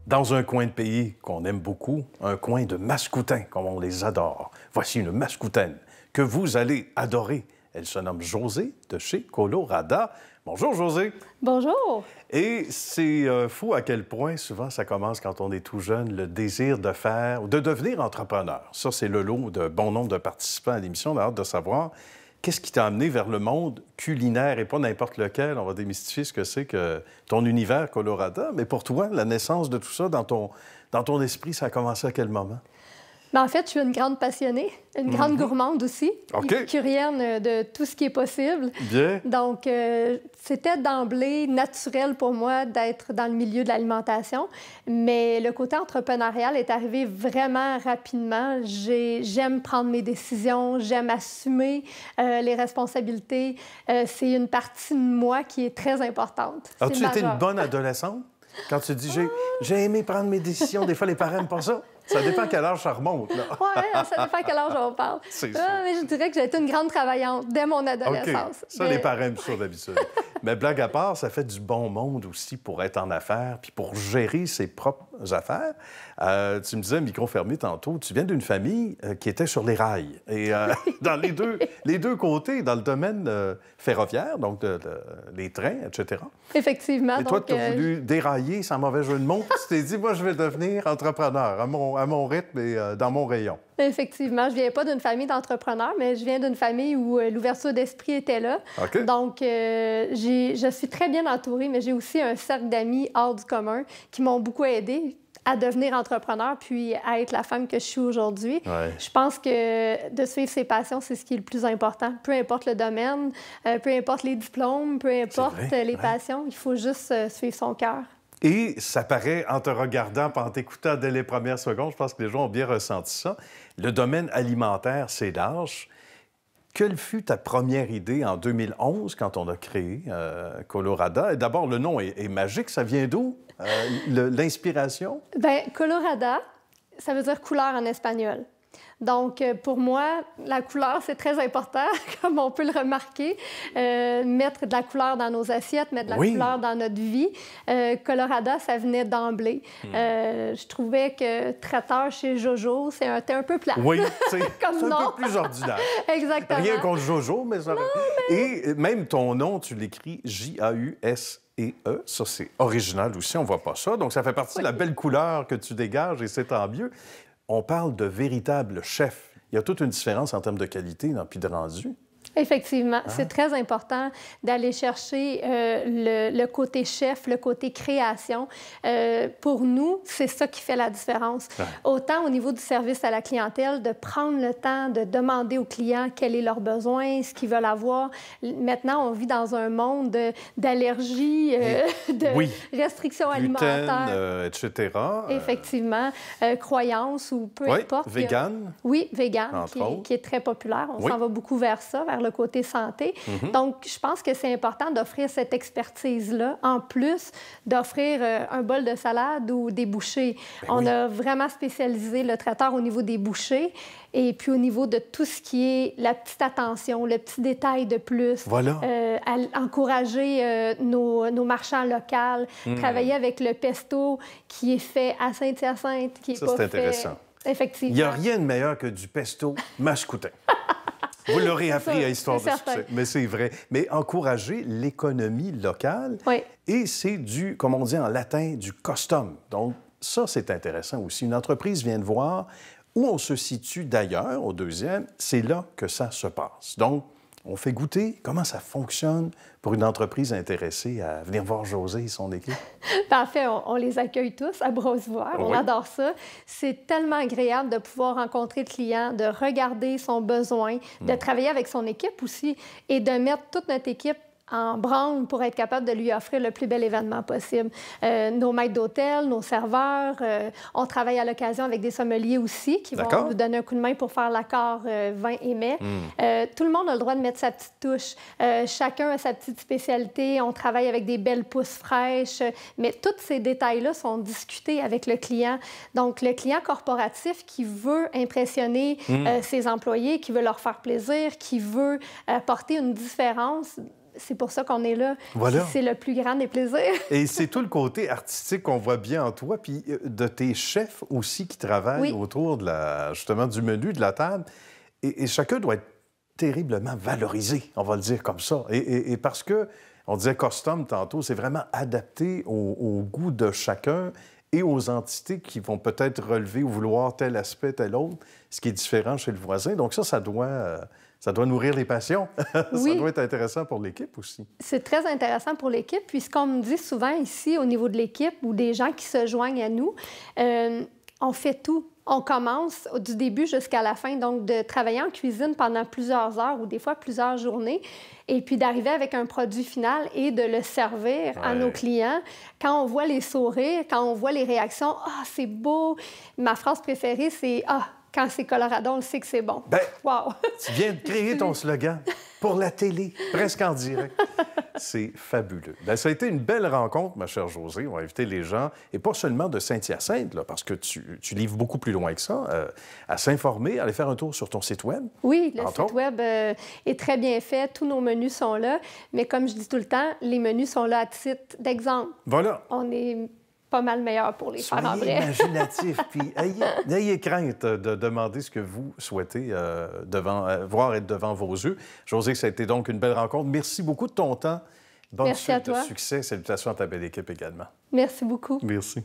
Dans un coin de pays qu'on aime beaucoup, un coin de mascoutins, comme on les adore. Voici une mascoutaine que vous allez adorer. Elle se nomme Josée de chez Colorada. Bonjour, Josée. Bonjour. Et c'est fou à quel point, souvent, ça commence quand on est tout jeune, le désir de faire ou de devenir entrepreneur. Ça, c'est le lot de bon nombre de participants à l'émission. On a hâte de savoir qu'est-ce qui t'a amené vers le monde culinaire et pas n'importe lequel. On va démystifier ce que c'est que ton univers Colorada. Mais pour toi, la naissance de tout ça dans ton esprit, ça a commencé à quel moment? Ben, en fait, je suis une grande passionnée, une grande gourmande aussi, épicurienne de tout ce qui est possible. Bien. Donc, c'était d'emblée naturel pour moi d'être dans le milieu de l'alimentation, mais le côté entrepreneurial est arrivé vraiment rapidement. J'aime prendre mes décisions, j'aime assumer les responsabilités. C'est une partie de moi qui est très importante. As-tu été une bonne adolescente? Quand tu dis j'ai aimé prendre mes décisions, des fois les parents n'aiment pas ça. Ça dépend à quel âge ça remonte. Oui, ça dépend à quel âge on parle. C'est sûr. Mais je dirais que j'ai été une grande travaillante dès mon adolescence. OK. Ça, les parents aiment ça d'habitude. Mais blague à part, ça fait du bon monde aussi pour être en affaires puis pour gérer ses propres affaires. Tu me disais, micro fermé tantôt, tu viens d'une famille qui était sur les rails. Et dans les deux côtés, dans le domaine ferroviaire, donc les trains, etc. Effectivement. Et toi, tu as voulu dérailler sans mauvais jeu de mots. Tu t'es dit, moi, je vais devenir entrepreneur à mon rythme et dans mon rayon. Effectivement. Je ne viens pas d'une famille d'entrepreneurs, mais je viens d'une famille où l'ouverture d'esprit était là. Okay. Donc, je suis très bien entourée, mais j'ai aussi un cercle d'amis hors du commun qui m'ont beaucoup aidée à devenir entrepreneur puis à être la femme que je suis aujourd'hui. Ouais. Je pense que de suivre ses passions, c'est ce qui est le plus important. Peu importe le domaine, peu importe les diplômes, peu importe les passions, il faut juste suivre son cœur. Et ça paraît, en te regardant, en t'écoutant dès les premières secondes, je pense que les gens ont bien ressenti ça. Le domaine alimentaire, c'est large. Quelle fut ta première idée en 2011 quand on a créé Colorada? Et d'abord, le nom est magique. Ça vient d'où, l'inspiration? Bien, Colorada, ça veut dire couleur en espagnol. Donc, pour moi, la couleur, c'est très important, comme on peut le remarquer. Mettre de la couleur dans nos assiettes, mettre de la couleur dans notre vie. Colorada, ça venait d'emblée. Je trouvais que traiteur chez Jojo, c'était un peu plat. Oui, c'est comme un peu plus ordinaire. Exactement. Rien contre Jojo, mais ça... Et même ton nom, tu l'écris J-A-U-S-E-E. Ça, c'est original aussi, on voit pas ça. Donc, ça fait partie de la belle couleur que tu dégages et c'est tant mieux. On parle de véritable chef. Il y a toute une différence en termes de qualité puis de rendu. Effectivement. C'est très important d'aller chercher le côté chef, le côté création. Pour nous, c'est ça qui fait la différence. Autant au niveau du service à la clientèle, de prendre le temps de demander aux clients quel est leur besoin, ce qu'ils veulent avoir. Maintenant, on vit dans un monde d'allergies, de restrictions alimentaires. Etc. Effectivement. Croyances ou peu importe. Vegan. Oui, vegan, qui est très populaire. On s'en va beaucoup vers ça, vers le côté santé. Donc, je pense que c'est important d'offrir cette expertise-là, en plus d'offrir un bol de salade ou des bouchées. On a vraiment spécialisé le traiteur au niveau des bouchées et puis au niveau de tout ce qui est la petite attention, le petit détail de plus. Voilà. Encourager nos marchands locaux, travailler avec le pesto qui est fait à Saint-Hyacinthe, qui est pas fait... c'est intéressant. Effectivement. Il n'y a rien de meilleur que du pesto mascoutin. Vous l'aurez appris à Histoire de succès, mais c'est vrai. Mais encourager l'économie locale, et c'est du, comme on dit en latin, du custom. Donc, ça, c'est intéressant aussi. Une entreprise vient de voir où on se situe d'ailleurs, au deuxième, c'est là que ça se passe. Donc, on fait goûter comment ça fonctionne pour une entreprise intéressée à venir voir Josée et son équipe. En fait, on les accueille tous à bras ouverts. On adore ça. C'est tellement agréable de pouvoir rencontrer le client, de regarder son besoin, de travailler avec son équipe aussi et de mettre toute notre équipe en branle pour être capable de lui offrir le plus bel événement possible. Nos maîtres d'hôtel, nos serveurs, on travaille à l'occasion avec des sommeliers aussi qui vont nous donner un coup de main pour faire l'accord vin et mets. Tout le monde a le droit de mettre sa petite touche. Chacun a sa petite spécialité. On travaille avec des belles pousses fraîches, mais tous ces détails-là sont discutés avec le client. Donc, le client corporatif qui veut impressionner ses employés, qui veut leur faire plaisir, qui veut apporter une différence, c'est pour ça qu'on est là. Voilà. C'est le plus grand des plaisirs. Et c'est tout le côté artistique qu'on voit bien en toi, puis de tes chefs aussi qui travaillent autour de justement du menu, de la table. Et chacun doit être terriblement valorisé, on va le dire comme ça. Et parce que, on disait custom tantôt, c'est vraiment adapté au goût de chacun et aux entités qui vont peut-être relever ou vouloir tel aspect, tel autre, ce qui est différent chez le voisin. Donc ça doit nourrir les passions. Oui. Ça doit être intéressant pour l'équipe aussi. C'est très intéressant pour l'équipe. Puis ce qu'on me dit souvent ici au niveau de l'équipe ou des gens qui se joignent à nous, on fait tout. On commence du début jusqu'à la fin, donc de travailler en cuisine pendant plusieurs heures ou des fois plusieurs journées, et puis d'arriver avec un produit final et de le servir à nos clients. Quand on voit les sourires, quand on voit les réactions, « Ah, c'est beau! » Ma phrase préférée, c'est « Ah, quand c'est Colorado, on le sait que c'est bon. » Wow! Tu viens de créer ton slogan pour la télé, presque en direct. C'est fabuleux. Bien, ça a été une belle rencontre, ma chère Josée. On va inviter les gens, et pas seulement de Saint-Hyacinthe, là, parce que tu livres beaucoup plus loin que ça, à s'informer, à aller faire un tour sur ton site Web. Oui, le site Web est très bien fait. Tous nos menus sont là. Mais comme je dis tout le temps, les menus sont là à titre d'exemple. Voilà. On est pas mal meilleur pour les faire en vrai. Imaginatif, puis n'ayez crainte de demander ce que vous souhaitez voir être devant vos yeux. Josée, ça a été donc une belle rencontre. Merci beaucoup de ton temps. Bonne suite de succès. Salutations à ta belle équipe également. Merci beaucoup. Merci.